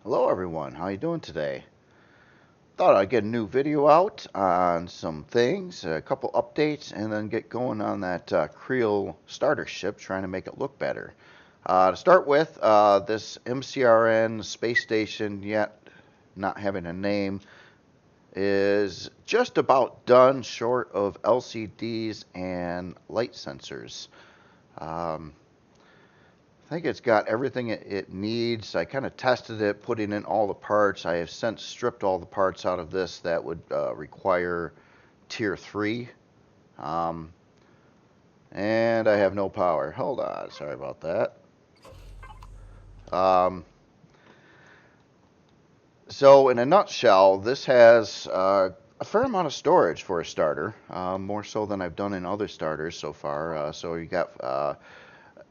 Hello everyone, how you doing today? Thought I'd get a new video out on some things, a couple updates, and then get going on that Kriel starter ship, trying to make it look better. To start with, this MCRN space station, yet not having a name, is just about done, short of LCDs and light sensors. Um, I think it's got everything it needs. I kind of tested it, putting in all the parts. I have since stripped all the parts out of this that would require tier 3. Um, and I have no power. Hold on, sorry about that. Um, so in a nutshell, this has a fair amount of storage for a starter, more so than I've done in other starters so far. So you got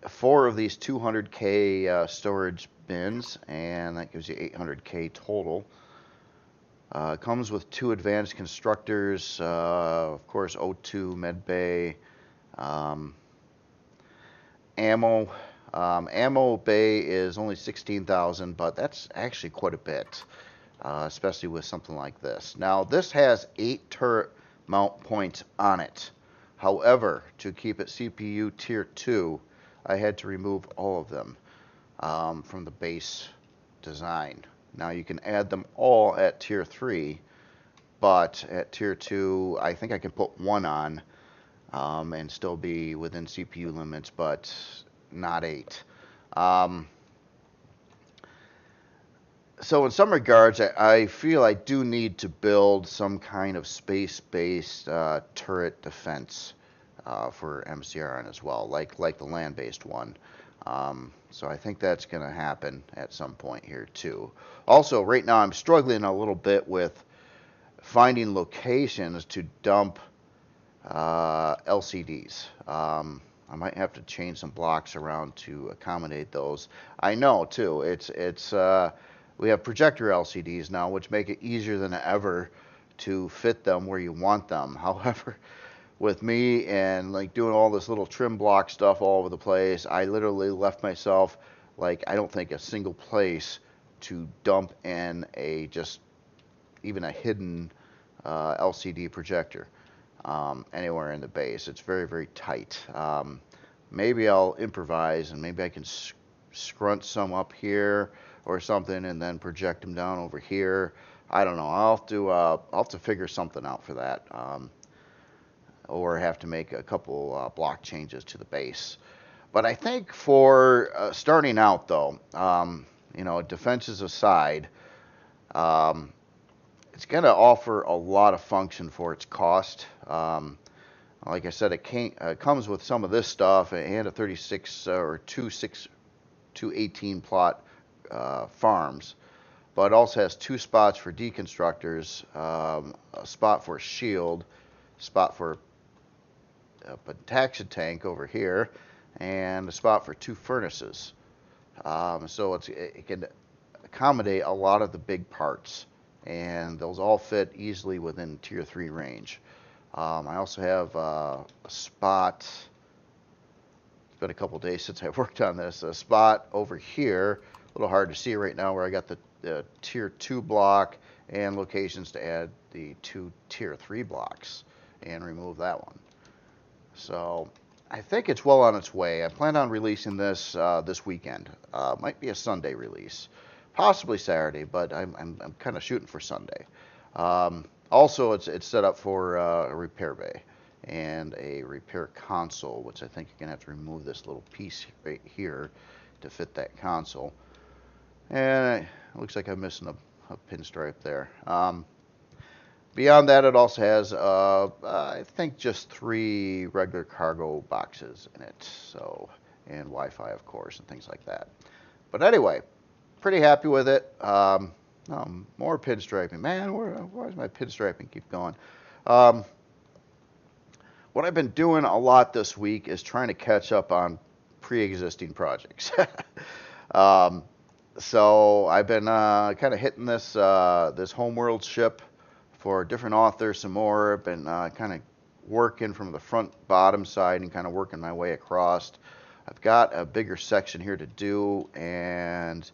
4 of these 200K storage bins, and that gives you 800K total. Comes with 2 advanced constructors, of course O2, medbay, um, ammo. Ammo bay is only 16,000, but that's actually quite a bit, especially with something like this. Now this has 8 turret mount points on it. However, to keep it CPU tier 2, I had to remove all of them from the base design. Now you can add them all at tier 3, but at tier 2 I think I can put 1 on and still be within CPU limits, but not 8. So in some regards, I feel I do need to build some kind of space-based turret defense for MCRN as well, like the land-based one. So I think that's going to happen at some point here too. Also, right now I'm struggling a little bit with finding locations to dump LCDs. I might have to change some blocks around to accommodate those. I know too. We have projector LCDs now, which make it easier than ever to fit them where you want them. However, with me and like doing all this little trim block stuff all over the place, I literally left myself like I don't think a single place to dump in even a hidden LCD projector anywhere in the base. It's very, very tight. Maybe I'll improvise and maybe I can scrunch some up here or something and then project them down over here. I don't know. I'll have to figure something out for that. Or have to make a couple block changes to the base. But I think for starting out though, defenses aside, it's going to offer a lot of function for its cost. Like I said, it comes with some of this stuff and a 36 or two 18 plot farms, but it also has 2 spots for deconstructors, a spot for a shield, spot for a protection tank over here, and a spot for 2 furnaces. So it can accommodate a lot of the big parts, and those all fit easily within tier 3 range. I also have a spot, it's been a couple days since I worked on this, a spot over here, a little hard to see right now, where I got the tier 2 block and locations to add the 2 tier 3 blocks and remove that one. So I think it's well on its way. I plan on releasing this this weekend. Might be a Sunday release, possibly Saturday, but I'm kind of shooting for Sunday. Also, it's set up for a repair bay and a repair console, which I think you're gonna have to remove this little piece right here to fit that console. And it looks like I'm missing a pinstripe there. Beyond that, it also has, I think, just 3 regular cargo boxes in it, so, and Wi-Fi, of course, and things like that. But anyway, pretty happy with it. More pinstriping. Man, why does my pinstriping keep going? What I've been doing a lot this week is trying to catch up on pre-existing projects. So I've been kind of hitting this homeworld ship for different authors some more. I've been kind of working from the front bottom side and kind of working my way across. I've got a bigger section here to do, and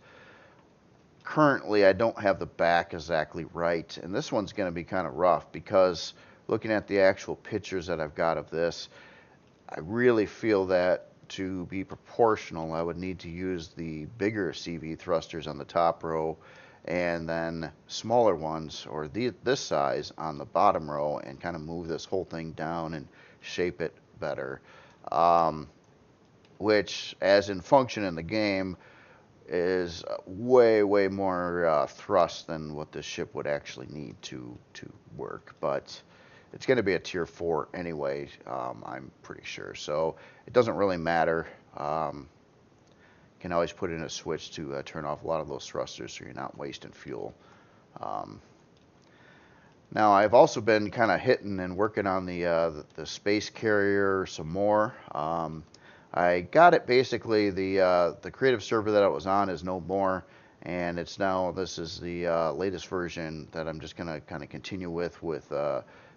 currently I don't have the back exactly right, and this one's going to be kind of rough because looking at the actual pictures that I've got of this, I really feel that to be proportional, I would need to use the bigger CV thrusters on the top row and then smaller ones or this size on the bottom row and kind of move this whole thing down and shape it better. Which, as in function in the game, is way more thrust than what this ship would actually need to work. But it's going to be a tier 4 anyway, I'm pretty sure. So it doesn't really matter. Can always put in a switch to turn off a lot of those thrusters so you're not wasting fuel. Now I've also been kind of hitting and working on the space carrier some more. I got it basically, the creative server that it was on is no more, and it's now, this is the latest version that I'm just going to kind of continue with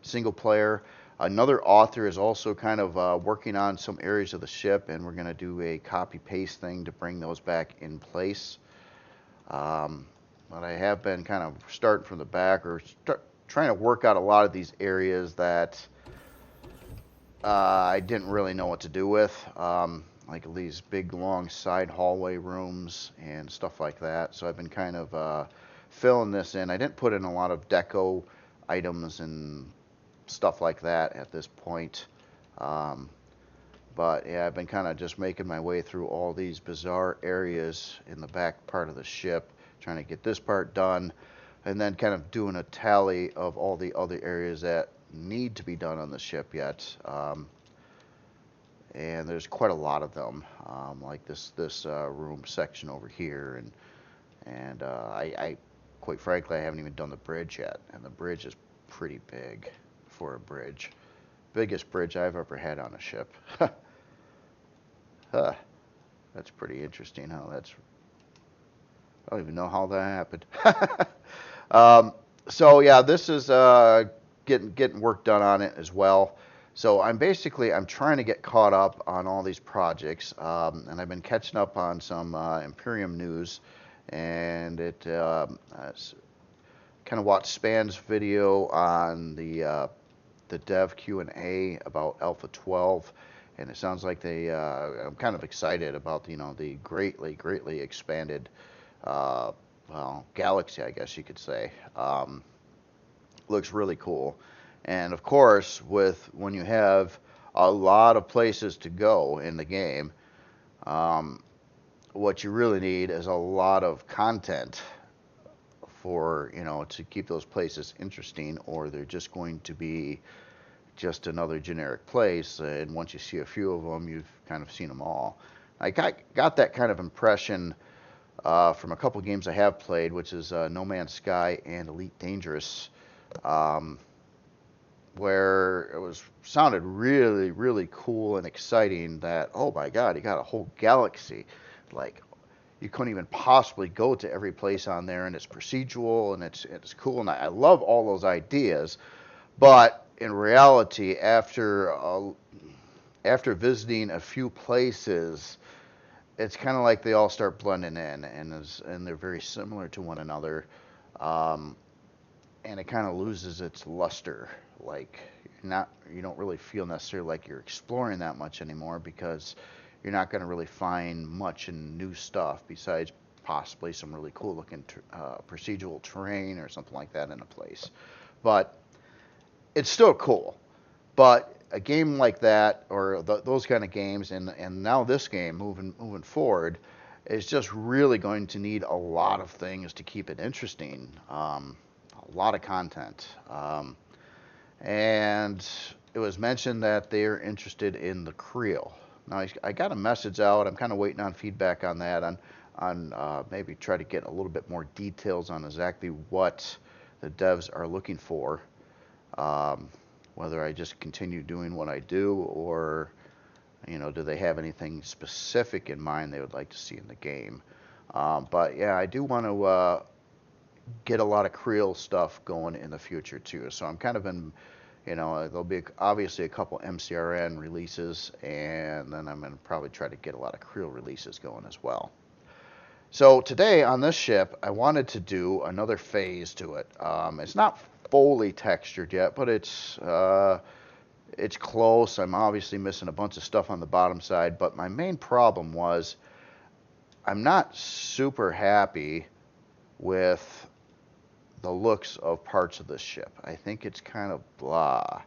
single player. Another author is also kind of working on some areas of the ship, and we're going to do a copy paste thing to bring those back in place. But I have been kind of starting from the back, or trying to work out a lot of these areas that I didn't really know what to do with, like these big long side hallway rooms and stuff like that. So I've been kind of filling this in. I didn't put in a lot of deco items and stuff like that at this point. But yeah, I've been kind of just making my way through all these bizarre areas in the back part of the ship, trying to get this part done, and then kind of doing a tally of all the other areas that need to be done on the ship yet. And there's quite a lot of them, like this room section over here, and I quite frankly, I haven't even done the bridge yet, and the bridge is pretty big for a bridge. Biggest bridge I've ever had on a ship. That's pretty interesting how that's, I don't even know how that happened. So yeah, this is getting work done on it as well. So I'm trying to get caught up on all these projects, and I've been catching up on some Empyrion news, and it kind of watched Span's video on the dev Q&A about Alpha 12, and it sounds like I'm kind of excited about the greatly expanded well, galaxy, I guess you could say. Looks really cool. And of course, when you have a lot of places to go in the game, what you really need is a lot of content for, to keep those places interesting, or they're just going to be just another generic place. And once you see a few of them, you've kind of seen them all. I got that kind of impression from a couple games I have played, which is No Man's Sky and Elite Dangerous, where it sounded really cool and exciting that, oh my God, you got a whole galaxy. Like, you couldn't even possibly go to every place on there, and it's procedural, and it's cool, and I love all those ideas. But in reality, after visiting a few places, it's kind of like they all start blending in, and they're very similar to one another, and it kind of loses its luster. Like, you don't really feel necessarily like you're exploring that much anymore, because you're not going to really find much in new stuff besides possibly some really cool looking procedural terrain or something like that in a place. But it's still cool. But a game like that, or those kind of games, and now this game moving forward, is just really going to need a lot of things to keep it interesting. A lot of content. And it was mentioned that they're interested in the Kriel. Now, I got a message out. I'm kind of waiting on feedback on that, on maybe try to get a little bit more details on exactly what the devs are looking for. Whether I just continue doing what I do, or, do they have anything specific in mind they would like to see in the game. But yeah, I do want to get a lot of Kriel stuff going in the future too. So I'm kind of in, there'll be obviously a couple MCRN releases, and then I'm going to probably try to get a lot of Kriel releases going as well. So today on this ship, I wanted to do another phase to it. It's not fully textured yet, but it's close. I'm obviously missing a bunch of stuff on the bottom side, but my main problem was I'm not super happy with the looks of parts of this ship. I think it's kind of blah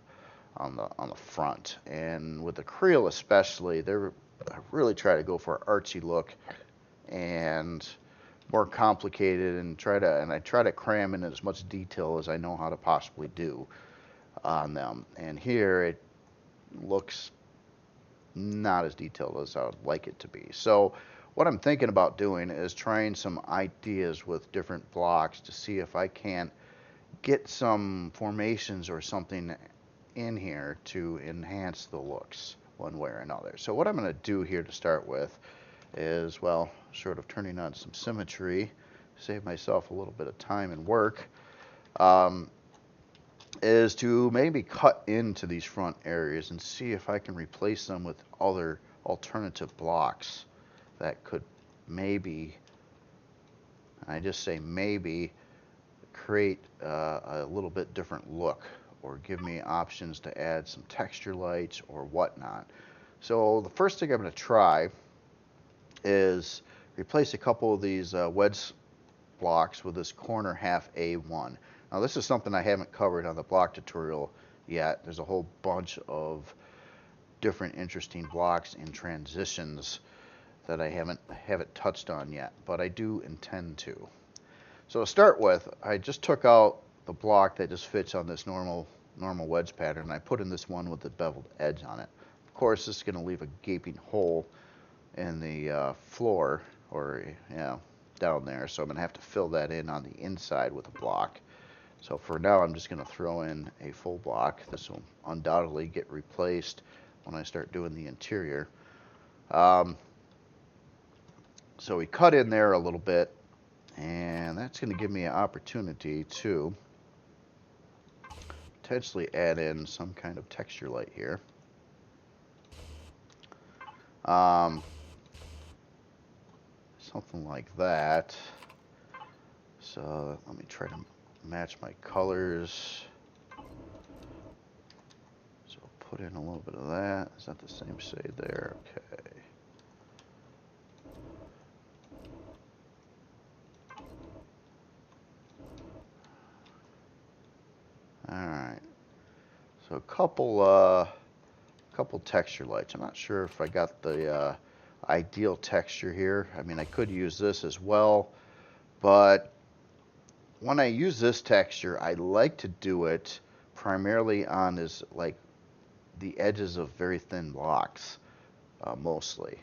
on the front, and with the Kriel especially, I really try to go for an artsy look and more complicated, and I try to cram in as much detail as I know how to possibly do on them. And here it looks not as detailed as I would like it to be. So what I'm thinking about doing is trying some ideas with different blocks to see if I can't get some formations or something in here to enhance the looks one way or another. So what I'm going to do here to start with is, well, sort of turning on some symmetry, save myself a little bit of time and work, is to maybe cut into these front areas and see if I can replace them with other alternative blocks that could maybe, I just say maybe, create a little bit different look, or give me options to add some texture lights or whatnot. So the first thing I'm going to try is replace a couple of these wedge blocks with this corner half A1. Now this is something I haven't covered on the block tutorial yet. There's a whole bunch of different interesting blocks and transitions that I haven't touched on yet, but I do intend to. So to start with, I just took out the block that just fits on this normal wedge pattern, and I put in this one with the beveled edge on it. Of course, this is going to leave a gaping hole in the floor, or down there, so I'm going to have to fill that in on the inside with a block. So for now, I'm just going to throw in a full block. This will undoubtedly get replaced when I start doing the interior. So we cut in there a little bit, and that's going to give me an opportunity to potentially add in some kind of texture light here. Something like that. So let me try to match my colors. So put in a little bit of that. Is that the same shade there? Okay. Alright, so a couple texture lights. I'm not sure if I got the ideal texture here. I mean, I could use this as well, but when I use this texture, I like to do it primarily on the edges of very thin blocks, mostly.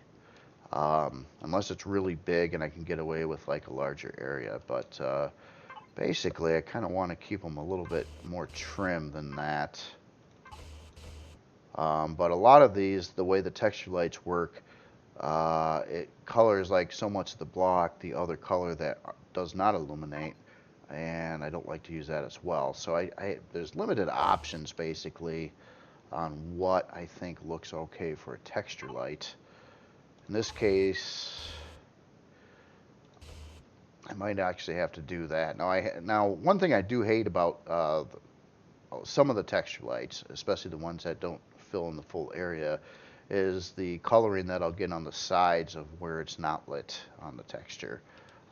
Unless it's really big and I can get away with like a larger area, but basically, I kind of want to keep them a little bit more trim than that. But a lot of these, the way the texture lights work, it colors like so much of the block the other color that does not illuminate, and I don't like to use that as well. So there's limited options basically on what I think looks okay for a texture light. In this case, I might actually have to do that. Now, one thing I do hate about some of the texture lights, especially the ones that don't fill in the full area, is the coloring that I'll get on the sides of where it's not lit on the texture.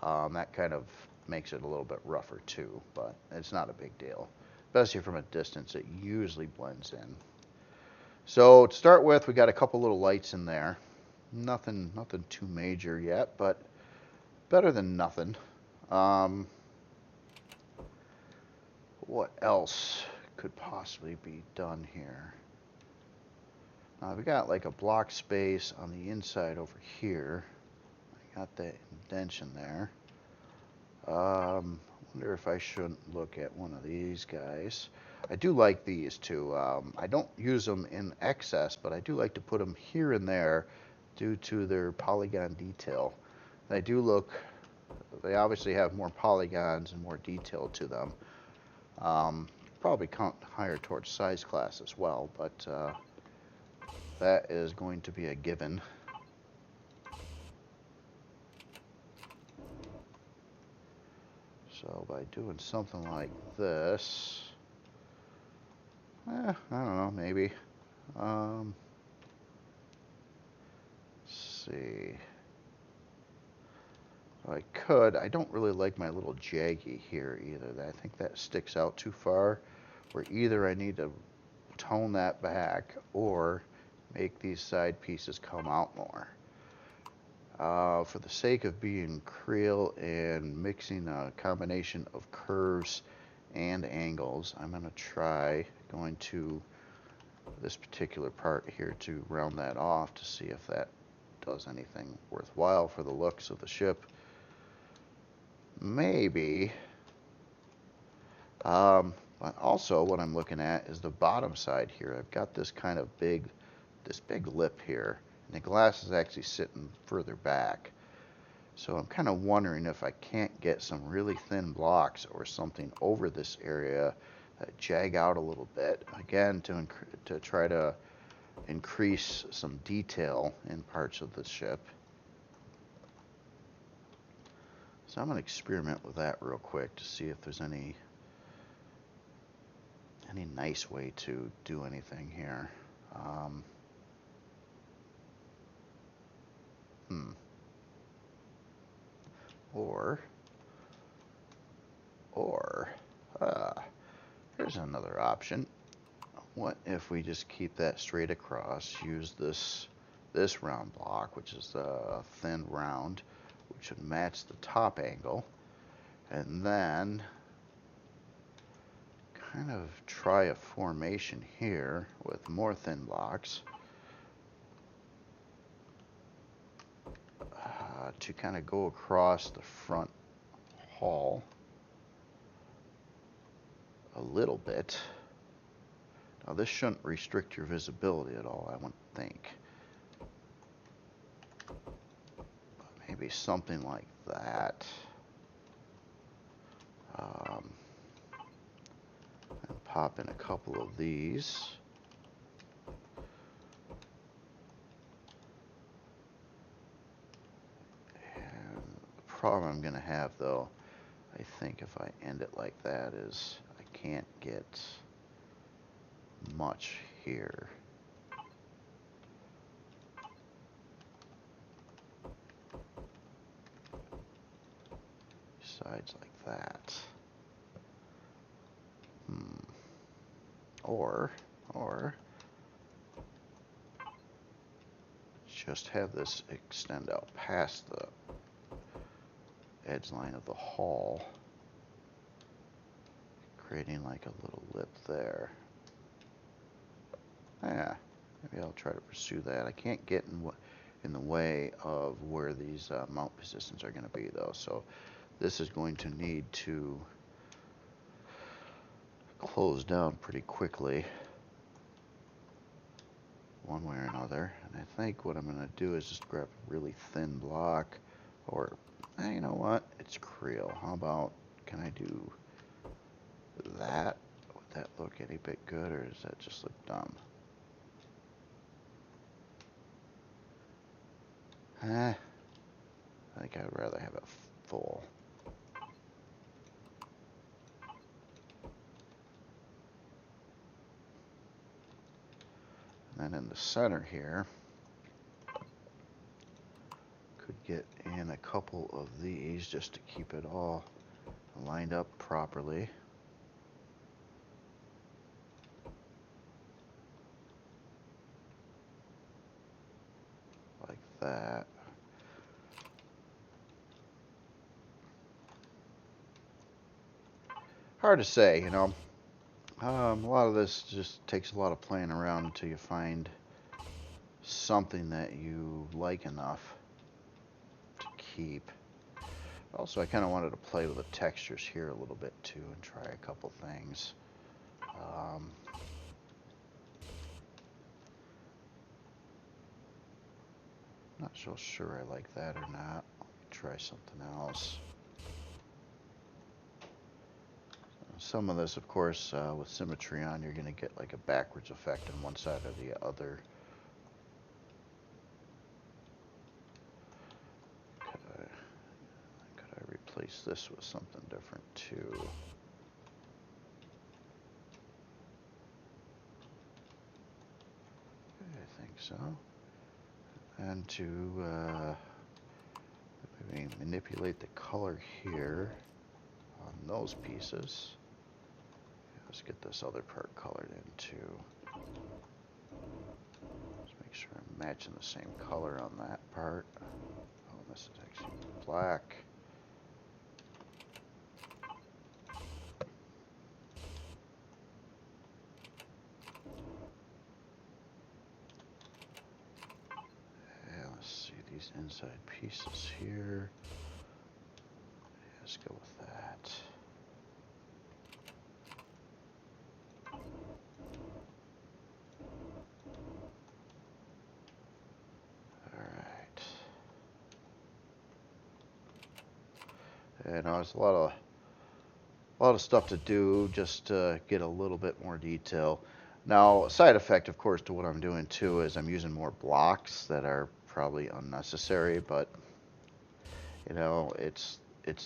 That kind of makes it a little bit rougher too, but it's not a big deal. Especially from a distance, it usually blends in. So to start with, we got a couple little lights in there. Nothing too major yet, but better than nothing. What else could possibly be done here? We got like a block space on the inside over here. I got that indentation there. Wonder if I shouldn't look at one of these guys. I do like these two. I don't use them in excess, but I do like to put them here and there due to their polygon detail. They obviously have more polygons and more detail to them. Probably count higher towards size class as well, but that is going to be a given. So by doing something like this, I don't know, maybe. Let's see. I don't really like my little jaggy here either. I think that sticks out too far, where either I need to tone that back or make these side pieces come out more. For the sake of being Kriel and mixing a combination of curves and angles, I'm going to try going to this particular part here to round that off to see if that does anything worthwhile for the looks of the ship. Maybe. But also what I'm looking at is the bottom side here. I've got this kind of big lip here, and the glass is actually sitting further back. So I'm kind of wondering if I can't get some really thin blocks or something over this area that jag out a little bit, again to try to increase some detail in parts of the ship. So I'm going to experiment with that real quick to see if there's any nice way to do anything here. Here's another option. What if we just keep that straight across, use this round block, which is a thin round, which would match the top angle, and then kind of try a formation here with more thin blocks to kind of go across the front hull a little bit. Now this shouldn't restrict your visibility at all, I wouldn't think. But maybe something like that. And pop in a couple of these. And the problem I'm going to have, though, I think if I end it like that, is I can't get much here. Sides like that. Or just have this extend out past the edge line of the hull, creating like a little lip there. Yeah, maybe I'll try to pursue that. I can't get in the way of where these mount positions are going to be, though, so this is going to need to close down pretty quickly one way or another. And I think what I'm going to do is just grab a really thin block, or you know what, it's Kriel. How about, can I do that? Would that look any bit good, or does that just look dumb? I think I'd rather have it full. And then in the center here, could get in a couple of these just to keep it all lined up properly. Like that. Hard to say, you know. A lot of this just takes a lot of playing around until you find something that you like enough to keep. Also, I kind of wanted to play with the textures here a little bit too and try a couple things. Not so sure I like that or not. Try something else. Some of this, of course, with symmetry on, you're going to get like a backwards effect on one side or the other. Could I replace this this with something different too. I think so. And to maybe manipulate the color here on those pieces. Let's get this other part colored in too. Let's make sure I'm matching the same color on that part. Oh, this is actually black. Yeah, let's see these inside pieces here. Let's go with that. Alright. And there's a lot of stuff to do just to get a little bit more detail. Now, a side effect, of course, to what I'm doing too is I'm using more blocks that are probably unnecessary, but you know, it's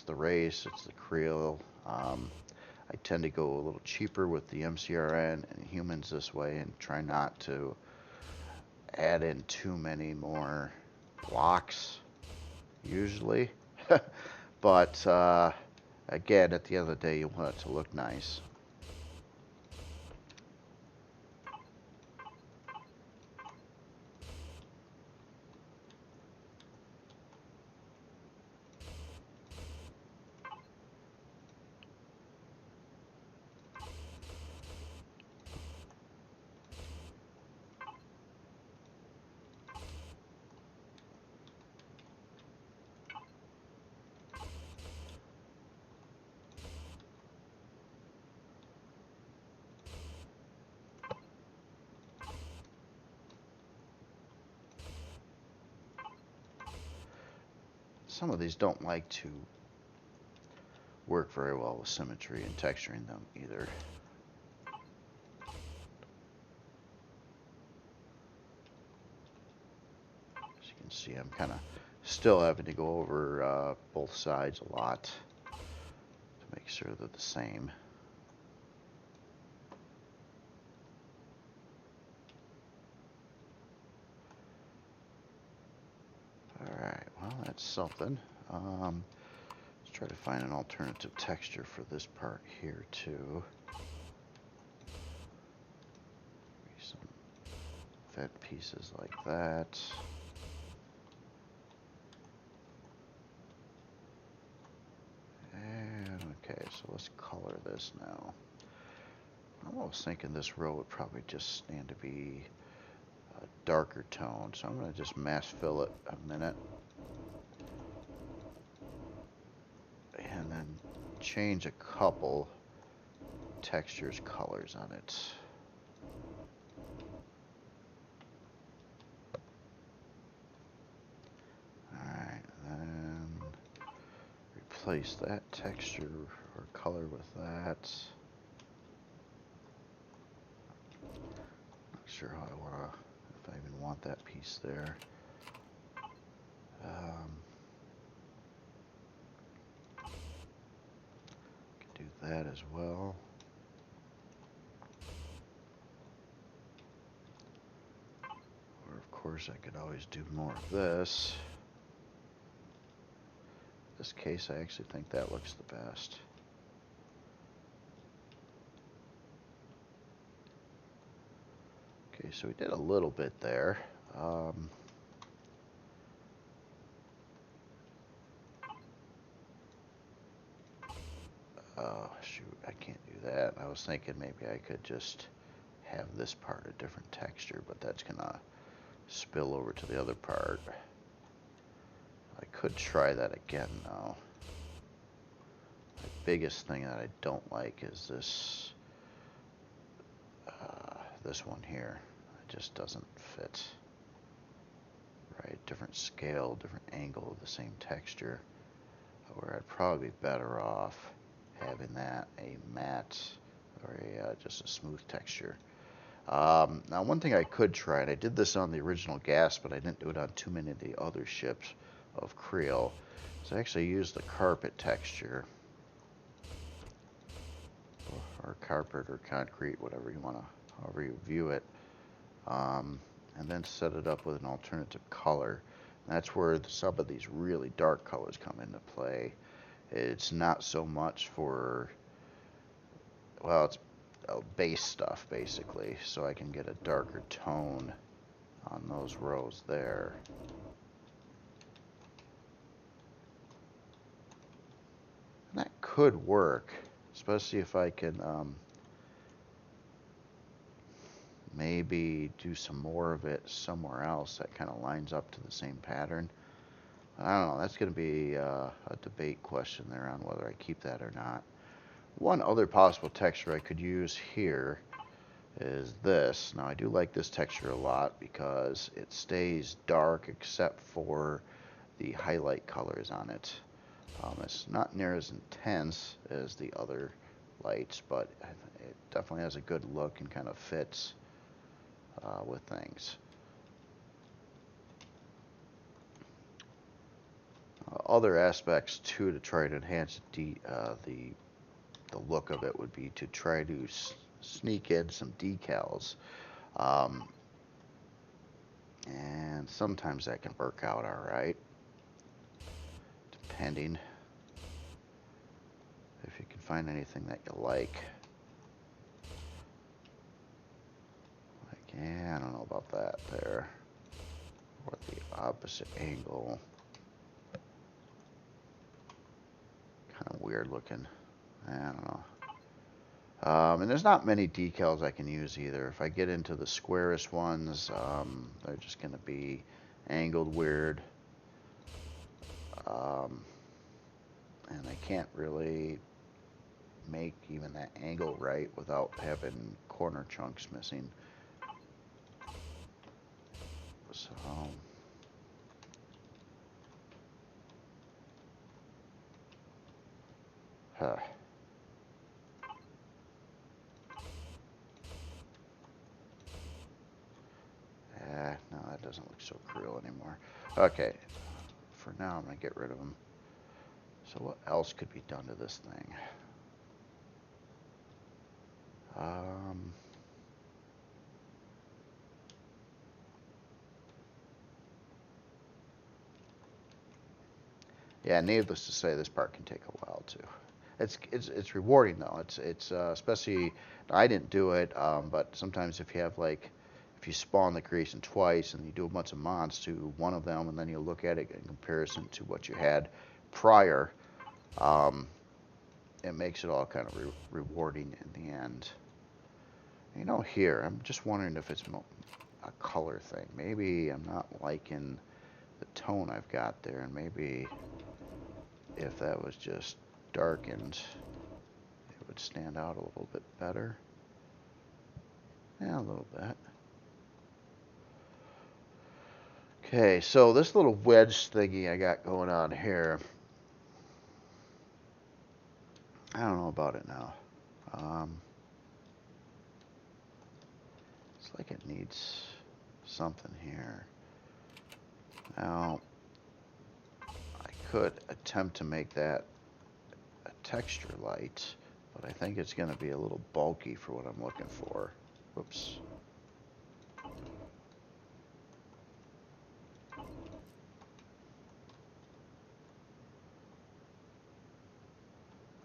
the race, it's the Kriel. I tend to go a little cheaper with the MCRN and humans this way and try not to add in too many more blocks usually. But again, at the end of the day, you want it to look nice. Some of these don't like to work very well with symmetry and texturing them either. As you can see, I'm kind of still having to go over both sides a lot to make sure they're the same. Alright, well, that's something. Let's try to find an alternative texture for this part here too. Maybe some fed pieces like that. And okay, so let's color this now. I'm almost thinking this row would probably just stand to be a darker tone, so I'm going to just mass fill it a minute. And then change a couple textures, colors on it. Alright, then replace that texture or color with that. Not sure how I want to, if I even want that piece there. Can do that as well. Or of course I could always do more of this. In this case, I actually think that looks the best. Okay, so we did a little bit there. Oh, shoot, I can't do that. I was thinking maybe I could just have this part a different texture, but that's gonna spill over to the other part. I could try that again, though. The biggest thing that I don't like is this, this one here. It just doesn't fit. Right, different scale, different angle of the same texture. Where I'd probably be better off having that a matte or just a smooth texture. Now, one thing I could try, and I did this on the original gas, but I didn't do it on too many of the other ships, of Kriel is I actually use the carpet texture, or carpet or concrete, whatever you want to, however you view it, and then set it up with an alternative color. And that's where some of these really dark colors come into play. It's not so much for, well, it's base stuff basically, so I can get a darker tone on those rows there. And that could work, especially if I can maybe do some more of it somewhere else that kind of lines up to the same pattern. I don't know, that's going to be a debate question there on whether I keep that or not. One other possible texture I could use here is this. Now I do like this texture a lot because it stays dark except for the highlight colors on it. It's not near as intense as the other lights, but it definitely has a good look and kind of fits with things. Other aspects too to try to enhance the look of it would be to try to sneak in some decals, and sometimes that can work out all right, depending if you can find anything that you like. Yeah, I don't know about that there, or the opposite angle. Kind of weird looking. I don't know. And there's not many decals I can use either. If I get into the squarish ones, they're just going to be angled weird. And I can't really make even that angle right without having corner chunks missing. So no, that doesn't look so Kriel anymore. Okay, for now I'm going to get rid of them. So what else could be done to this thing? Yeah, needless to say, this part can take a while too. It's rewarding though. It's especially, I didn't do it, but sometimes if you have like, if you spawn the creation twice and you do a bunch of mods to one of them, and then you look at it in comparison to what you had prior, it makes it all kind of rewarding in the end. You know, here I'm just wondering if it's a color thing. Maybe I'm not liking the tone I've got there, and maybe if that was just darkened, it would stand out a little bit better. Yeah, a little bit. Okay, so this little wedge thingy I got going on here, I don't know about it now. It's like it needs something here. Now, I could attempt to make that a texture light, but I think it's going to be a little bulky for what I'm looking for. Whoops.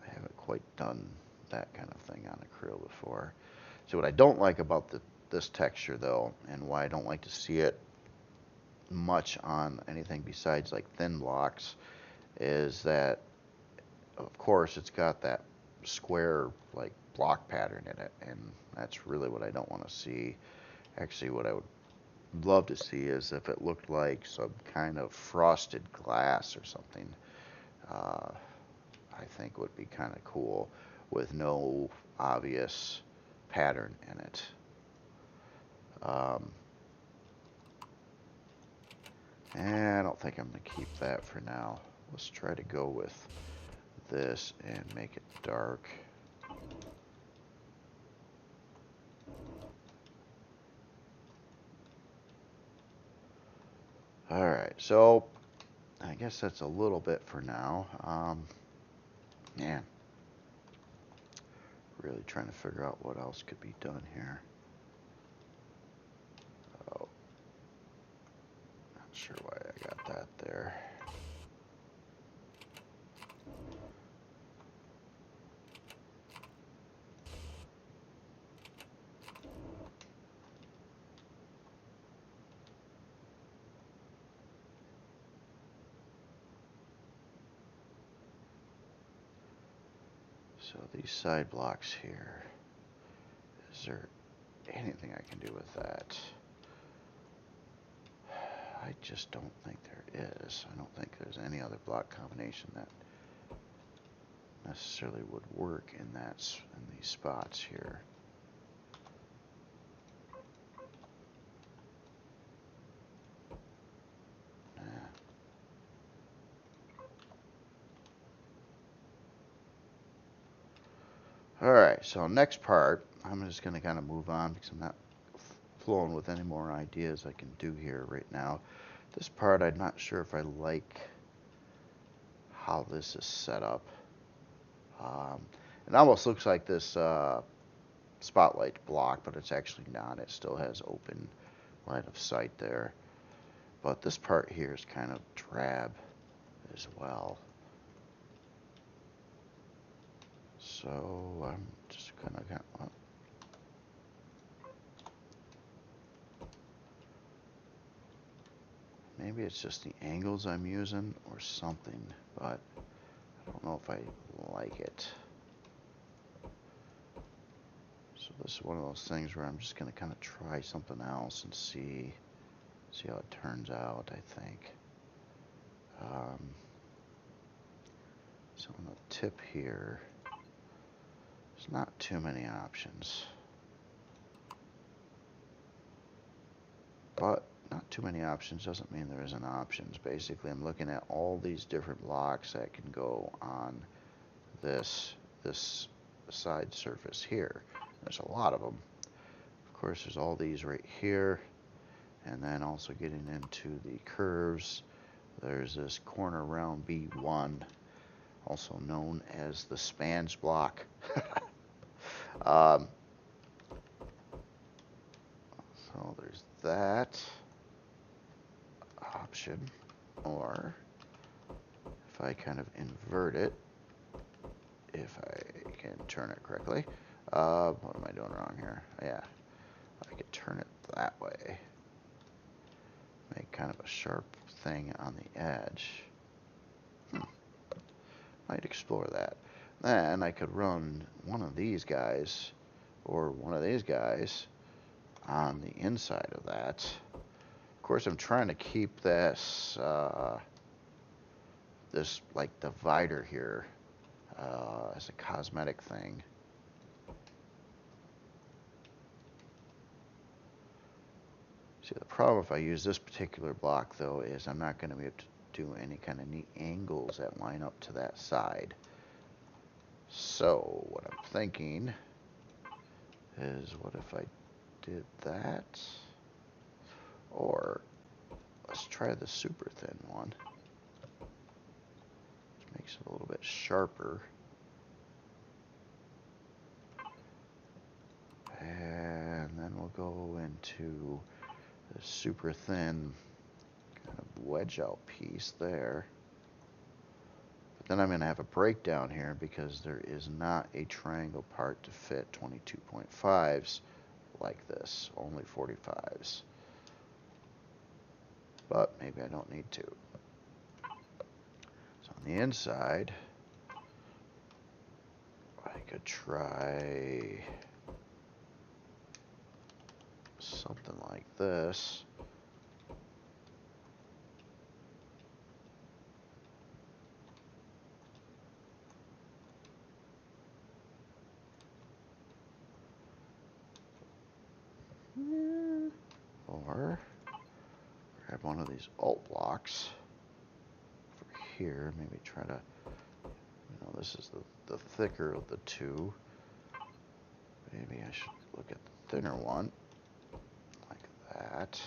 I haven't quite done that kind of thing on a Kriel before. So what I don't like about this texture though, and why I don't like to see it much on anything besides like thin blocks, is that of course it's got that square like block pattern in it, and that's really what I don't want to see. Actually, what I would love to see is if it looked like some kind of frosted glass or something. I think would be kind of cool with no obvious pattern in it. And I don't think I'm going to keep that for now. Let's try to go with this and make it dark. Alright, so I guess that's a little bit for now. Man, really trying to figure out what else could be done here. Oh, not sure why I got that there. So these side blocks here, is there anything I can do with that? I just don't think there is. I don't think there's any other block combination that necessarily would work in these spots here. Alright, so next part, I'm just going to kind of move on because I'm not flowing with any more ideas I can do here right now. This part, I'm not sure if I like how this is set up. It almost looks like this spotlight block, but it's actually not. It still has open line of sight there. But this part here is kind of drab as well. So I'm just gonna maybe it's just the angles I'm using or something, but I don't know if I like it. So this is one of those things where I'm just gonna kind of try something else and see how it turns out, I think. So on the tip here, there's not too many options. But not too many options doesn't mean there isn't options. Basically, I'm looking at all these different blocks that can go on this side surface here. There's a lot of them. Of course, there's all these right here. And then also getting into the curves, there's this corner round B1, also known as the spans block. So there's that option, or if I kind of invert it, if I can turn it correctly. What am I doing wrong here? Yeah, I could turn it that way. Make kind of a sharp thing on the edge. Might explore that. Then I could run one of these guys or one of these guys on the inside of that. Of course, I'm trying to keep this this like divider here as a cosmetic thing. See, the problem if I use this particular block though is I'm not going to be able to do any kind of neat angles that line up to that side. So what I'm thinking is, what if I did that? Or let's try the super thin one. Which makes it a little bit sharper. And then we'll go into the super thin kind of wedge out piece there. But then I'm going to have a breakdown here because there is not a triangle part to fit 22.5s like this, only 45s. But maybe I don't need to. So on the inside, I could try something like this. Or grab one of these alt blocks over here, maybe try to, this is the thicker of the two. Maybe I should look at the thinner one, like that.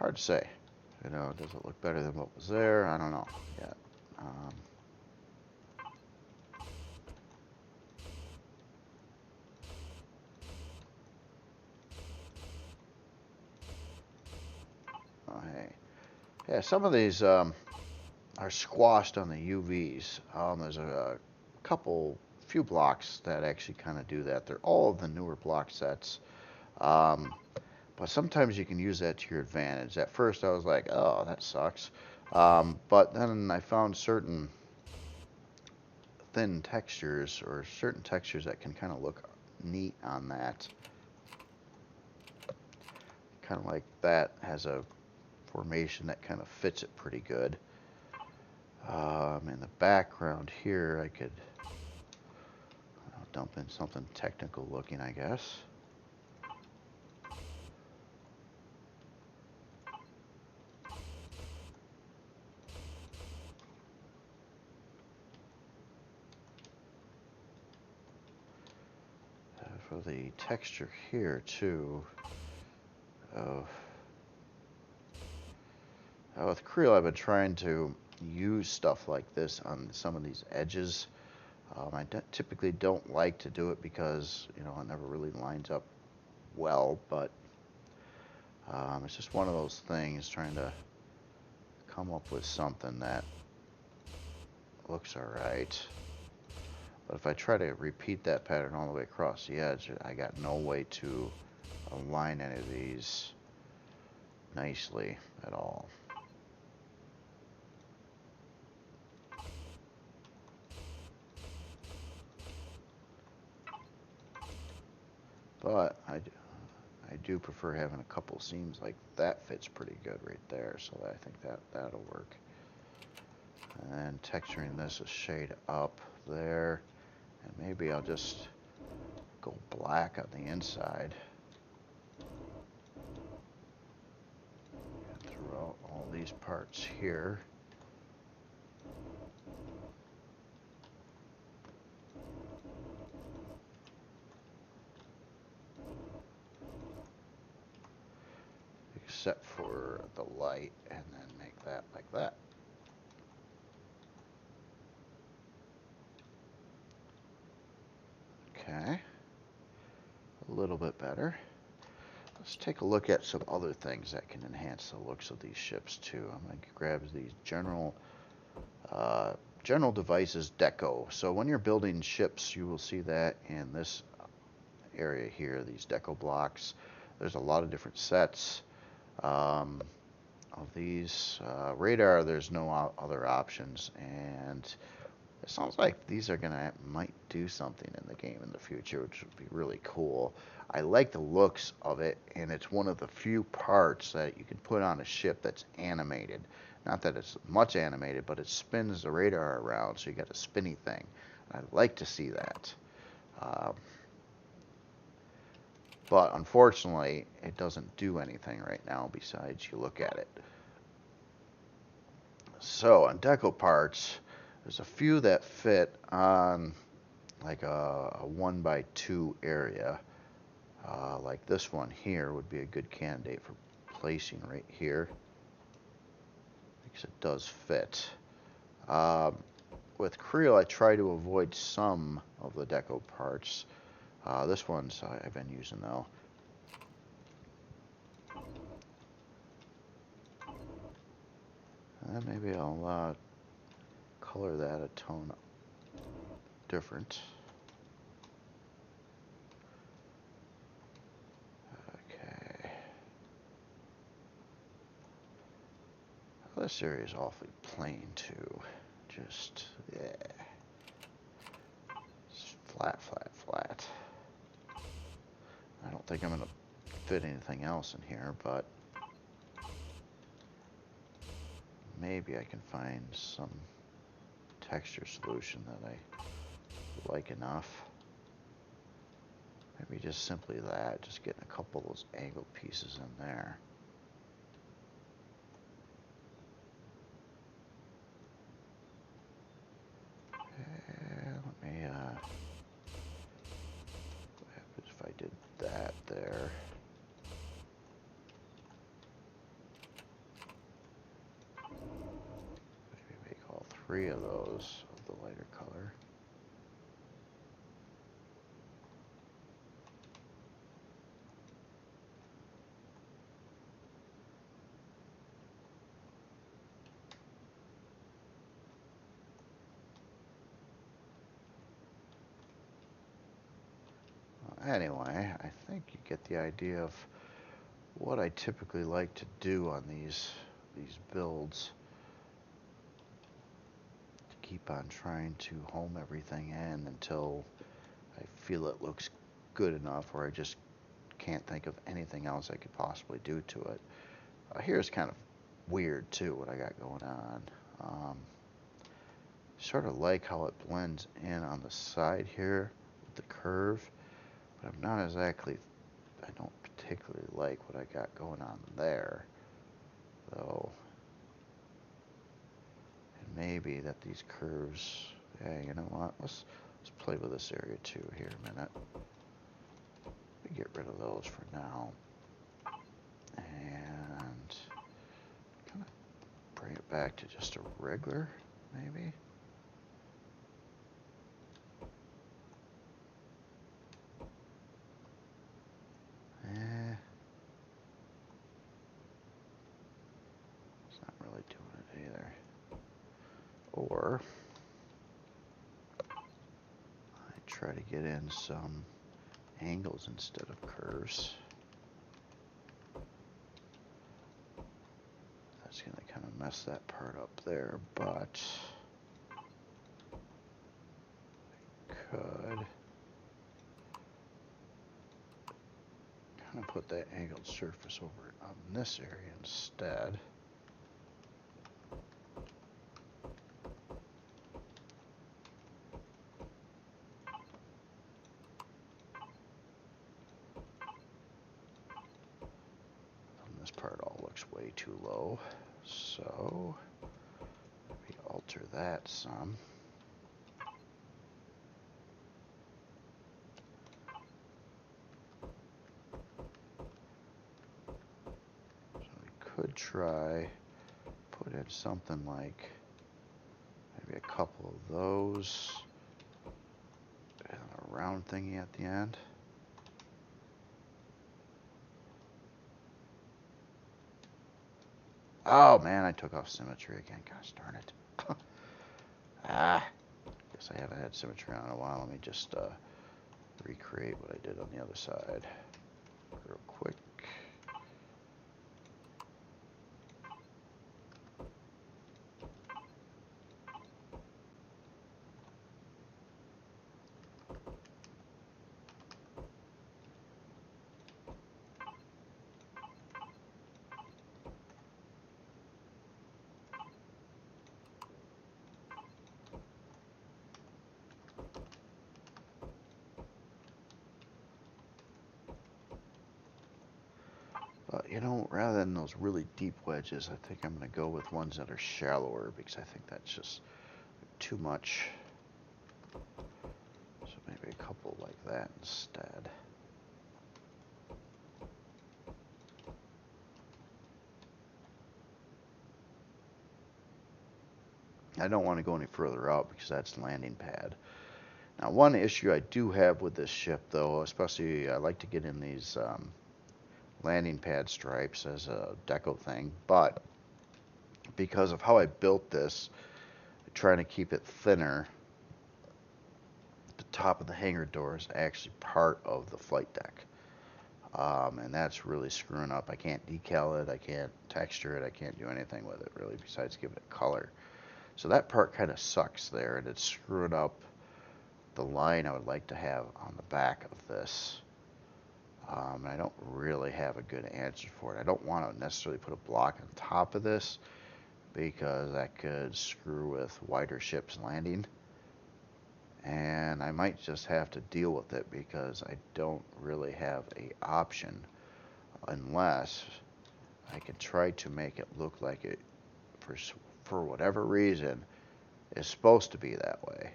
hard to say. You know, does it look better than what was there? I don't know yet. Oh, hey. Yeah, some of these are squashed on the UVs. There's a few blocks that actually kind of do that. They're all of the newer block sets. But sometimes you can use that to your advantage. At first I was like, oh, that sucks. But then I found certain thin textures or certain textures that can kind of look neat on that. Kind of like that has a formation that kind of fits it pretty good. In the background here, I could dump in something technical looking, I guess. For the texture here too. With Kriel, I've been trying to use stuff like this on some of these edges. I typically don't like to do it because, you know, it never really lines up well, but it's just one of those things, trying to come up with something that looks alright. But if I try to repeat that pattern all the way across the edge, I got no way to align any of these nicely at all. But I do prefer having a couple seams like that. Fits pretty good right there, so I think that'll work. And texturing this a shade up there, and maybe I'll just go black on the inside and throughout all these parts here. Except for the light, and then make that like that. Okay, a little bit better. Let's take a look at some other things that can enhance the looks of these ships too. I'm going to grab these general devices deco. So when you're building ships, you will see that in this area here, these deco blocks. There's a lot of different sets of these. Radar, there's no other options, and it sounds like these are might do something in the game in the future, which would be really cool. I like the looks of it, and it's one of the few parts that you can put on a ship that's animated. Not that it's much animated, but it spins the radar around, so you got a spinny thing. I'd like to see that. But unfortunately, it doesn't do anything right now besides you look at it. So on deco parts, there's a few that fit on like a 1x2 area. Like this one here would be a good candidate for placing right here, because it does fit. With Kriel, I try to avoid some of the deco parts. This one's I've been using though. And maybe I'll color that a tone different. Okay. Well, this area is awfully plain too. Just, yeah. Just flat, flat, flat. I don't think I'm going to fit anything else in here, but maybe I can find some texture solution that I like enough. Maybe just simply that, just getting a couple of those angle pieces in there. And let me, what happens if I did that there? 3 of those of the lighter color. Anyway, I think you get the idea of what I typically like to do on these builds. To keep on trying to home everything in until I feel it looks good enough, or I just can't think of anything else I could possibly do to it. Here's kind of weird too, what I got going on. Sort of like how it blends in on the side here with the curve, but I'm not exactly, I don't particularly like what I got going on there, though. And maybe that these curves, yeah, you know what, let's play with this area too here a minute. Let me get rid of those for now. And kind of bring it back to just a regular, maybe. It's not really doing it either. Or I try to get in some angles instead of curves. That's going to kind of mess that part up there, but I could kind of put that angled surface over on this area instead. And this part all looks way too low, so maybe alter that some. Could try put in something like maybe a couple of those and a round thingy at the end. Oh man, I took off symmetry again. Gosh darn it. Guess I haven't had symmetry on in a while. Let me just recreate what I did on the other side real quick. But, you know, rather than those really deep wedges, I think I'm going to go with ones that are shallower because I think that's just too much. So maybe a couple like that instead. I don't want to go any further out because that's the landing pad. Now, one issue I do have with this ship, though, especially I like to get in these landing pad stripes as a deco thing, but because of how I built this, trying to keep it thinner, the top of the hangar door is actually part of the flight deck. And that's really screwing up. I can't decal it, I can't texture it, I can't do anything with it really besides give it color. So that part kind of sucks there, and it's screwing up the line I would like to have on the back of this. I don't really have a good answer for it. I don't want to necessarily put a block on top of this because that could screw with wider ships landing. And I might just have to deal with it because I don't really have an option unless I can try to make it look like it, for whatever reason, is supposed to be that way.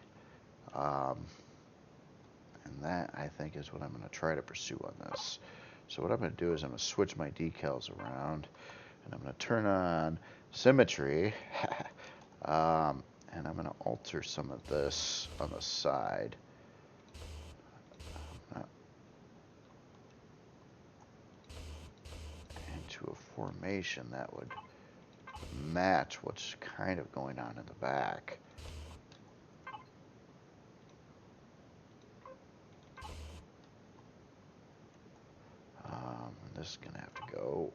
And that, I think, is what I'm going to try to pursue on this. So what I'm going to do is I'm going to switch my decals around, and I'm going to turn on symmetry, and And I'm going to alter some of this on the side. Into a formation that would match what's kind of going on in the back. This is going to have to go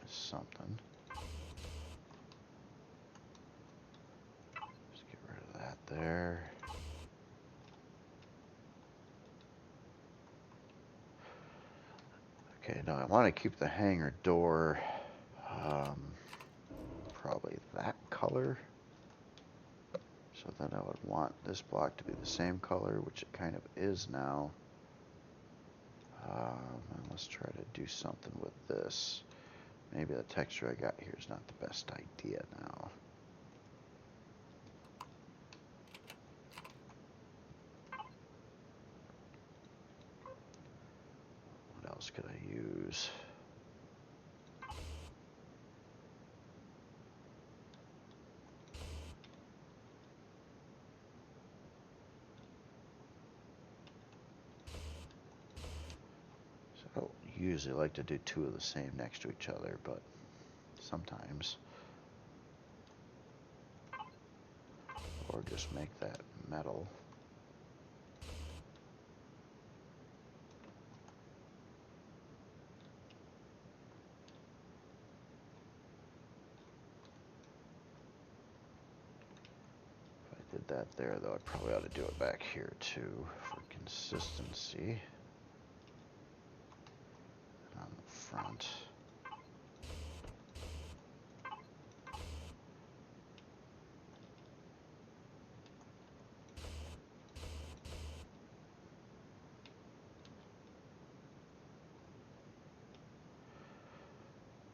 with something. Just get rid of that there. Okay, now I want to keep the hangar door probably that color. So then I would want this block to be the same color, which it kind of is now. And let's try to do something with this. Maybe the texture I got here is not the best idea now. What else could I use? I don't usually like to do two of the same next to each other, but sometimes. Or just make that metal. If I did that there, though, I probably ought to do it back here too for consistency. On the front.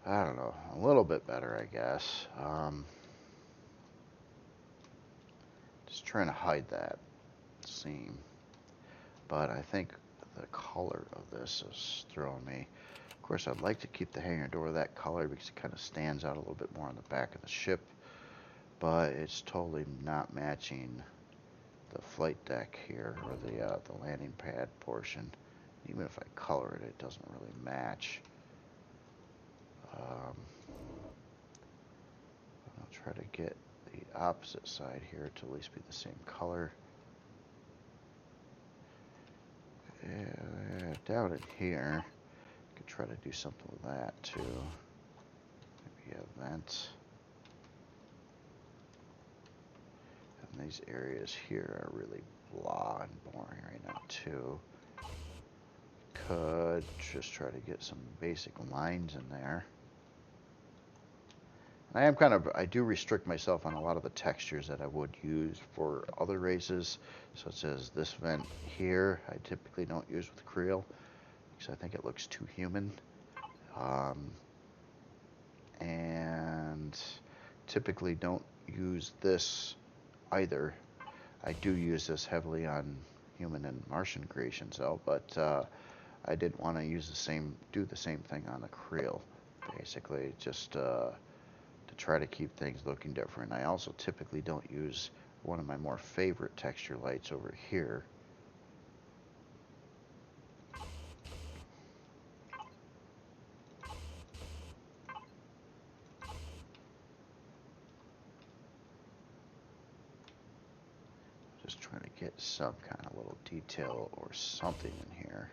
I don't know, a little bit better, I guess. Just trying to hide that seam. But I think the color of this is throwing me. Of course, I'd like to keep the hangar door that color because it kind of stands out a little bit more on the back of the ship. But it's totally not matching the flight deck here, or the landing pad portion. Even if I color it, it doesn't really match. I'll try to get the opposite side here to at least be the same color. Down in here, I could try to do something with that too. Maybe a vent. And these areas here are really blah and boring right now too. Could just try to get some basic lines in there. I do restrict myself on a lot of the textures that I would use for other races, such as this vent here. I typically don't use with Kriel because I think it looks too human. And typically don't use this either. I do use this heavily on human and Martian creations though, but I didn't want to do the same thing on the Kriel, basically, just to try to keep things looking different. I also typically don't use one of my more favorite texture lights over here. Just trying to get some kind of little detail or something in here.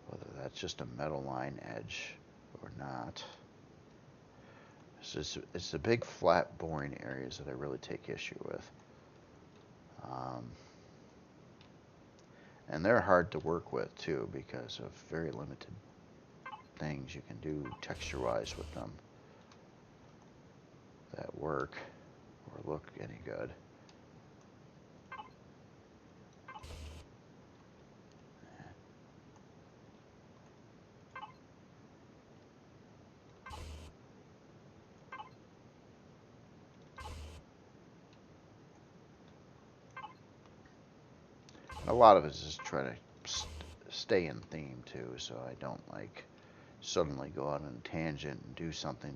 Whether that's just a metal line edge or not. It's the big, flat, boring areas that I really take issue with. And they're hard to work with, too, because of very limited things you can do texture-wise with them that work or look any good. A lot of it is just trying to stay in theme too, so I don't like suddenly go out on a tangent and do something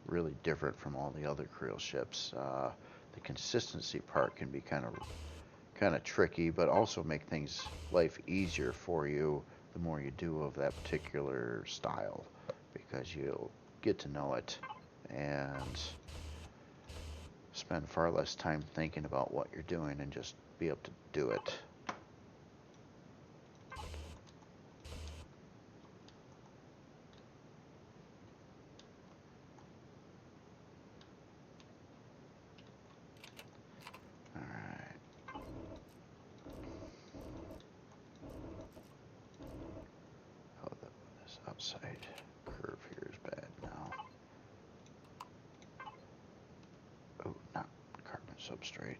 really different from all the other Kriel ships. The consistency part can be kind of tricky, but also make life easier for you the more you do of that particular style, because you'll get to know it and spend far less time thinking about what you're doing and just be able to do it. Outside curve here is bad now. Oh, not carbon substrate.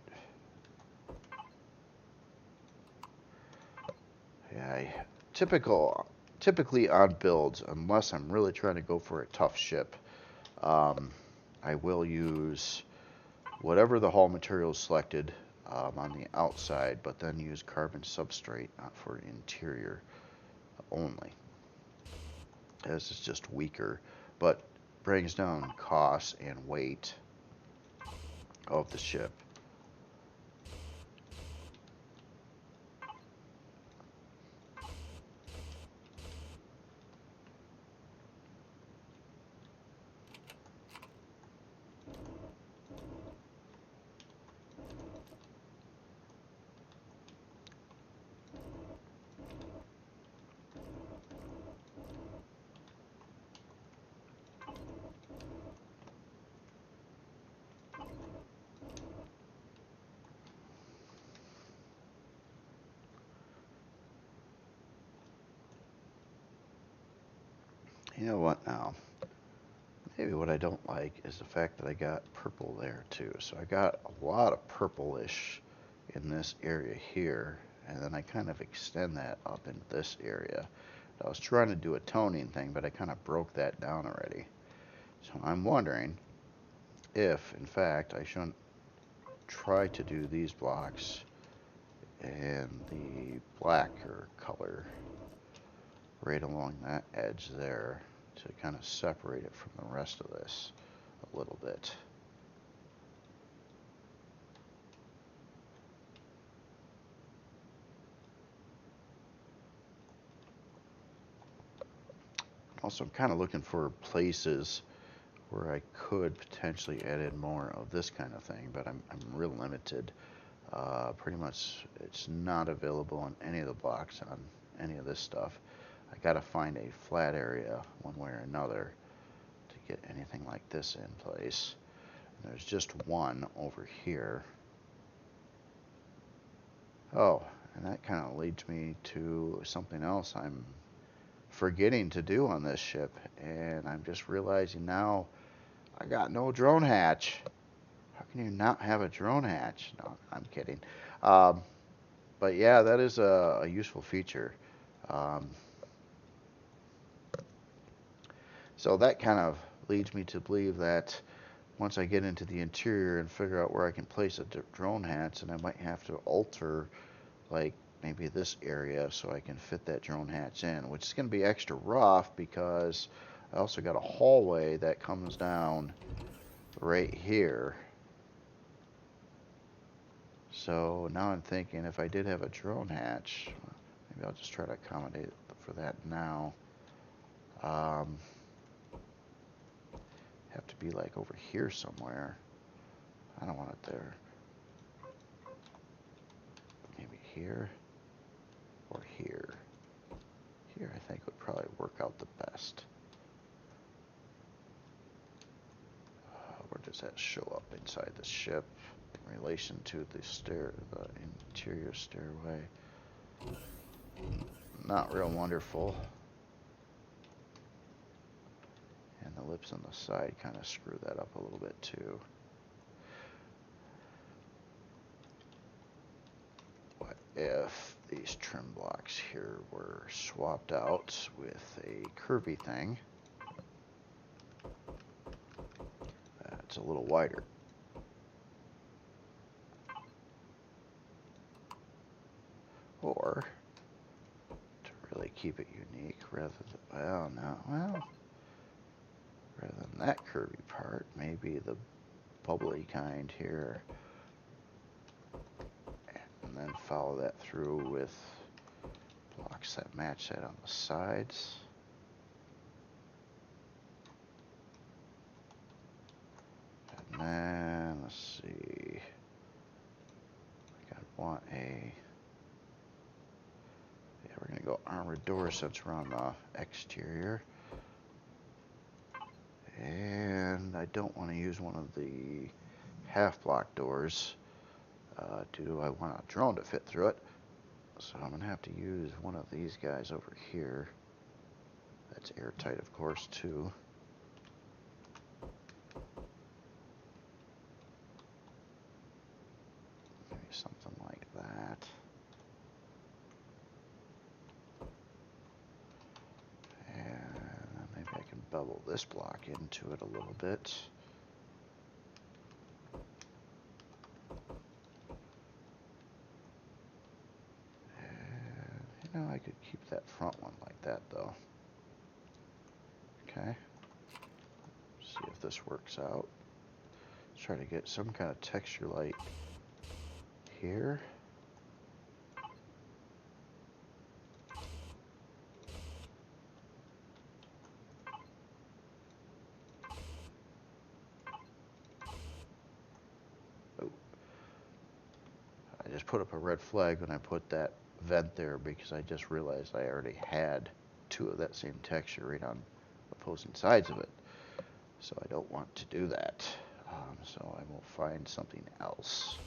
Yeah, typically on builds, unless I'm really trying to go for a tough ship, I will use whatever the hull material is selected on the outside, but then use carbon substrate for interior only. This is just weaker, but brings down cost and weight of the ship. You know what now? Maybe what I don't like is the fact that I got purple there too. So I got a lot of purplish in this area here, and then I kind of extend that up into this area. I was trying to do a toning thing, but I kind of broke that down already. So I'm wondering if, in fact, I shouldn't try to do these blocks and the blacker color right along that edge there to kind of separate it from the rest of this a little bit. Also, I'm kind of looking for places where I could potentially add in more of this kind of thing, but I'm real limited. Pretty much it's not available on any of the blocks on any of this stuff. I gotta find a flat area one way or another to get anything like this in place. And there's just one over here. Oh, and that kind of leads me to something else I'm forgetting to do on this ship, and I'm just realizing now I got no drone hatch. How can you not have a drone hatch? No, I'm kidding. But yeah, that is a useful feature. So that kind of leads me to believe that once I get into the interior and figure out where I can place a drone hatch, and I might have to alter like maybe this area so I can fit that drone hatch in, which is going to be extra rough because I also got a hallway that comes down right here. So now I'm thinking if I did have a drone hatch, maybe I'll just try to accommodate for that now. Have to be like over here somewhere. I don't want it there. Maybe here or here. Here I think would probably work out the best. Where does that show up inside the ship in relation to the interior stairway? Not real wonderful. And the lips on the side kind of screw that up a little bit too. What if these trim blocks here were swapped out with a curvy thing that's a little wider? Or to really keep it unique rather than, rather than that curvy part, maybe the bubbly kind here, and then follow that through with blocks that match that on the sides. And then, let's see, I want a, yeah, we're going to go armored door since we're on the exterior. And I don't want to use one of the half block doors. Do I want a drone to fit through it? So I'm going to have to use one of these guys over here. That's airtight, of course, too. Maybe something like that. And maybe I can bevel this block into it a little bit. I could keep that front one like that though. Okay. See if this works out. Let's try to get some kind of texture light here. Oh. I just put up a red flag when I put that vent there because I just realized I already had two of that same texture right on opposing sides of it. So I don't want to do that. So I will find something else.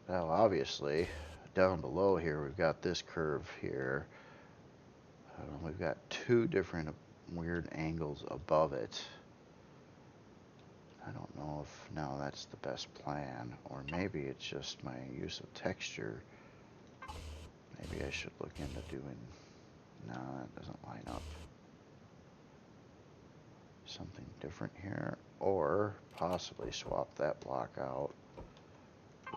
Now obviously, down below here we've got this curve here. We've got two different weird angles above it. I don't know if now that's the best plan, or maybe it's just my use of texture. Maybe I should look into doing, no, that doesn't line up. Something different here, or possibly swap that block out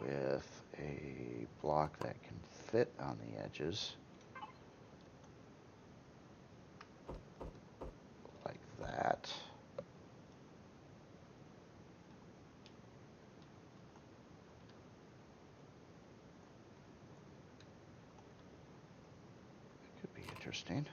with a block that can fit on the edges. Like that. It could be interesting.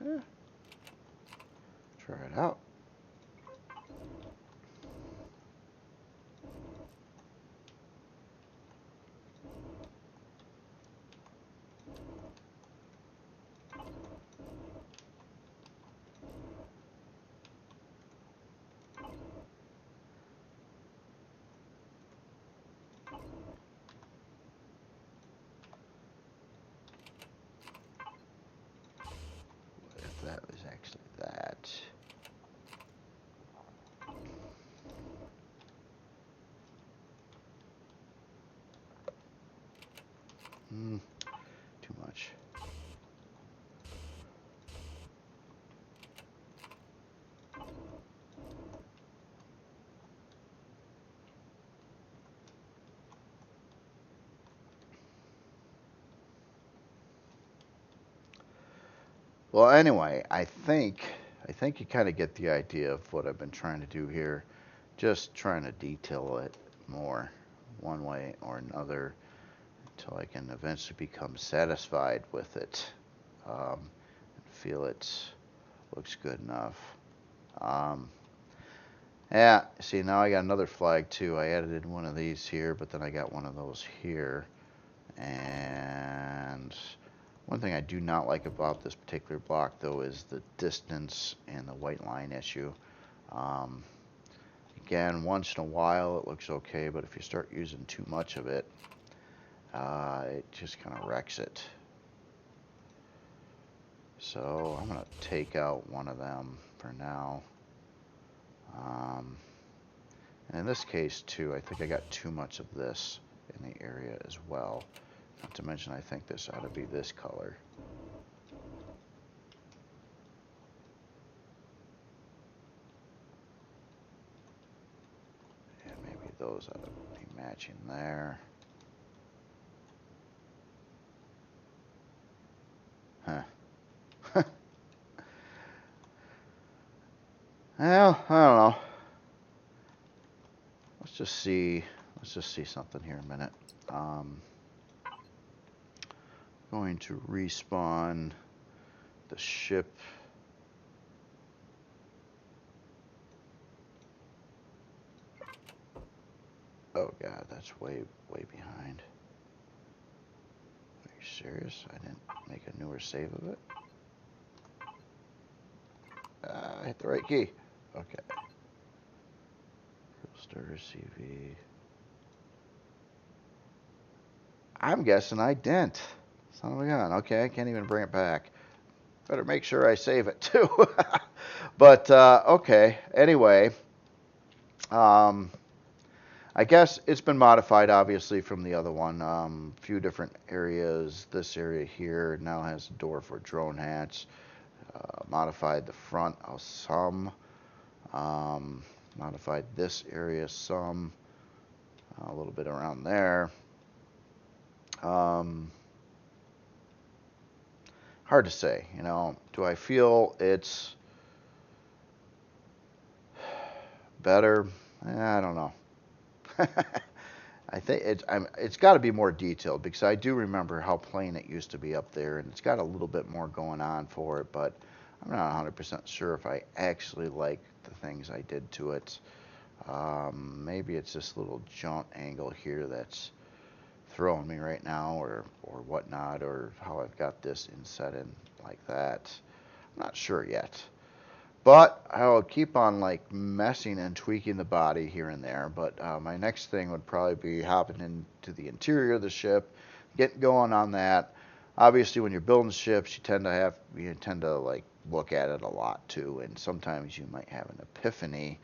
Yeah. Try it out. If that was actually that. Too much. Well, anyway, I think you kind of get the idea of what I've been trying to do here. Just trying to detail it more, one way or another, until I can eventually become satisfied with it, and feel it's looks good enough. Yeah, see, now I got another flag too. I added one of these here, but then I got one of those here. And one thing I do not like about this particular block, though, is the distance and the white line issue. Again, once in a while it looks okay, but if you start using too much of it, it just kind of wrecks it. So I'm going to take out one of them for now. And in this case, too, I think I got too much of this in the area as well. Not to mention, I think this ought to be this color. Yeah, maybe those ought to be matching there. Huh. Well, I don't know. Let's just see something here a minute. Going to respawn the ship. Oh god, that's way behind. Are you serious? I didn't make a newer save of it. I hit the right key. Okay. Starter CV. I'm guessing I didn't. Son of a gun. Okay, I can't even bring it back. Better make sure I save it too. But okay. Anyway, I guess it's been modified, obviously, from the other one. A few different areas. This area here now has a door for drone hatch. Modified the front of some. Modified this area some. A little bit around there. Hard to say, you know. Do I feel it's better? I don't know. I think it's got to be more detailed, because I do remember how plain it used to be up there, and it's got a little bit more going on for it, but I'm not 100% sure if I actually like the things I did to it. Maybe it's this little jaunt angle here that's throwing me right now, or whatnot, or how I've got this inset in like that. I'm not sure yet. But I'll keep on like messing and tweaking the body here and there. But my next thing would probably be hopping into the interior of the ship, getting going on that. Obviously, when you're building ships, you tend to like look at it a lot too, and sometimes you might have an epiphany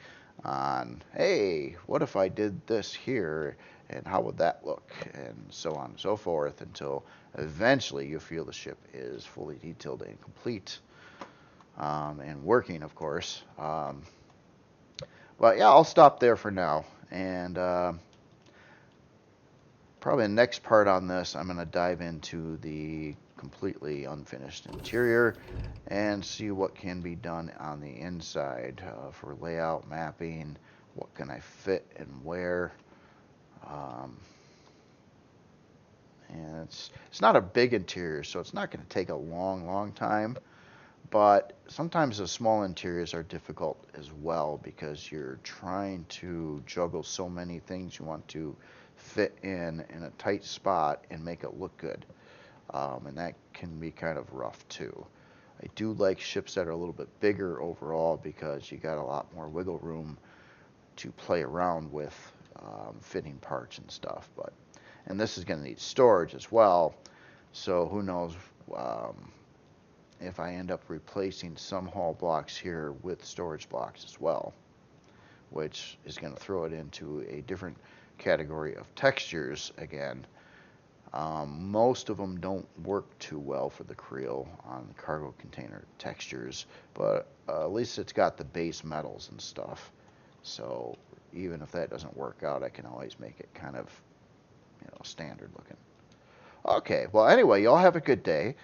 on, hey, what if I did this here, and how would that look, and so on and so forth, until eventually you feel the ship is fully detailed and complete. And working, of course. But yeah, I'll stop there for now. And probably the next part on this, I'm going to dive into the completely unfinished interior and see what can be done on the inside for layout, mapping, what can I fit and where. And it's not a big interior, so it's not going to take a long time. But sometimes the small interiors are difficult as well, because you're trying to juggle so many things you want to fit in a tight spot and make it look good. And that can be kind of rough too. I do like ships that are a little bit bigger overall, because you got a lot more wiggle room to play around with fitting parts and stuff. And this is going to need storage as well, so who knows if I end up replacing some hull blocks here with storage blocks as well, which is going to throw it into a different category of textures again. Most of them don't work too well for the Kriel on the cargo container textures, but at least it's got the base metals and stuff. So even if that doesn't work out, I can always make it kind of, you know, standard looking. Okay, well anyway, y'all have a good day.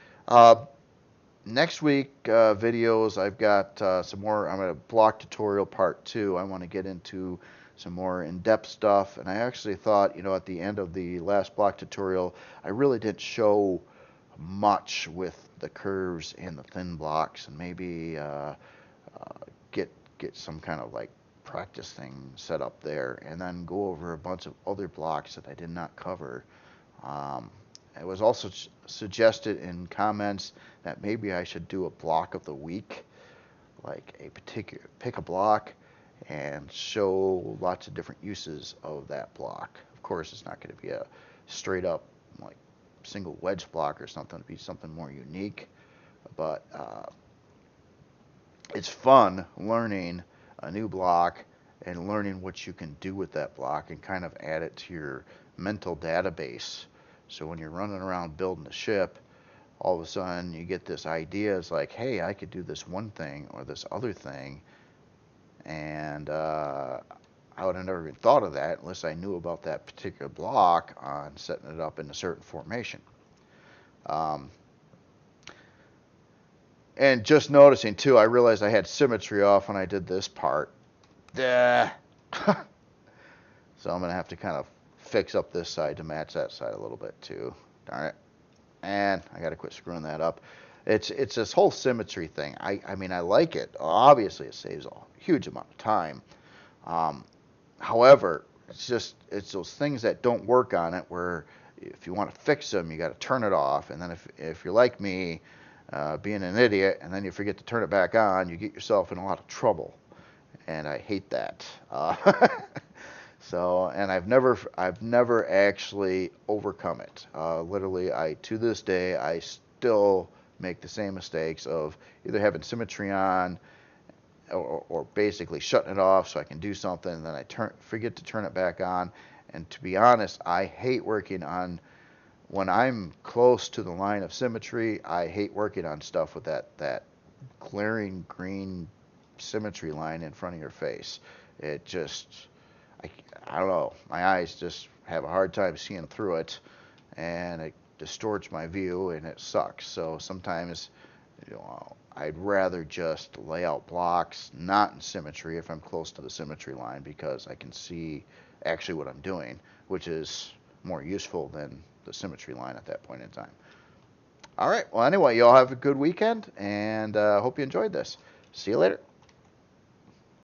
Next week videos, I've got some more. I'm going to block tutorial part 2. I want to get into some more in-depth stuff, and I actually thought, you know, at the end of the last block tutorial, I really didn't show much with the curves and the thin blocks, and maybe get some kind of like practice thing set up there, and then go over a bunch of other blocks that I did not cover. It was also suggested in comments that maybe I should do a block of the week, like a particular, pick a block and show lots of different uses of that block. Of course, it's not going to be a straight up like single wedge block or something. It'd be something more unique, but it's fun learning a new block and learning what you can do with that block and kind of add it to your mental database. So when you're running around building a ship, all of a sudden you get this idea. It's like, hey, I could do this one thing or this other thing, and I would have never even thought of that unless I knew about that particular block on setting it up in a certain formation. And just noticing too, I realized I had symmetry off when I did this part. Duh. So I'm going to have to kind of fix up this side to match that side a little bit too. Darn it. And I got to quit screwing that up. It's this whole symmetry thing. I mean, I like it. Obviously, it saves a huge amount of time. However, it's those things that don't work on it where if you want to fix them, you got to turn it off. And then if you're like me, being an idiot, and then you forget to turn it back on, you get yourself in a lot of trouble. And I hate that. So, and I've never actually overcome it. Literally, to this day, I still make the same mistakes of either having symmetry on or basically shutting it off so I can do something, and then I forget to turn it back on. And to be honest, I hate working on, when I'm close to the line of symmetry, I hate working on stuff with that glaring green symmetry line in front of your face. It just, I don't know, my eyes just have a hard time seeing through it, and it distorts my view, and it sucks. So sometimes, I'd rather just lay out blocks not in symmetry if I'm close to the symmetry line, because I can see actually what I'm doing, which is more useful than the symmetry line at that point in time. All right, well, anyway, y'all have a good weekend, and hope you enjoyed this. See you later.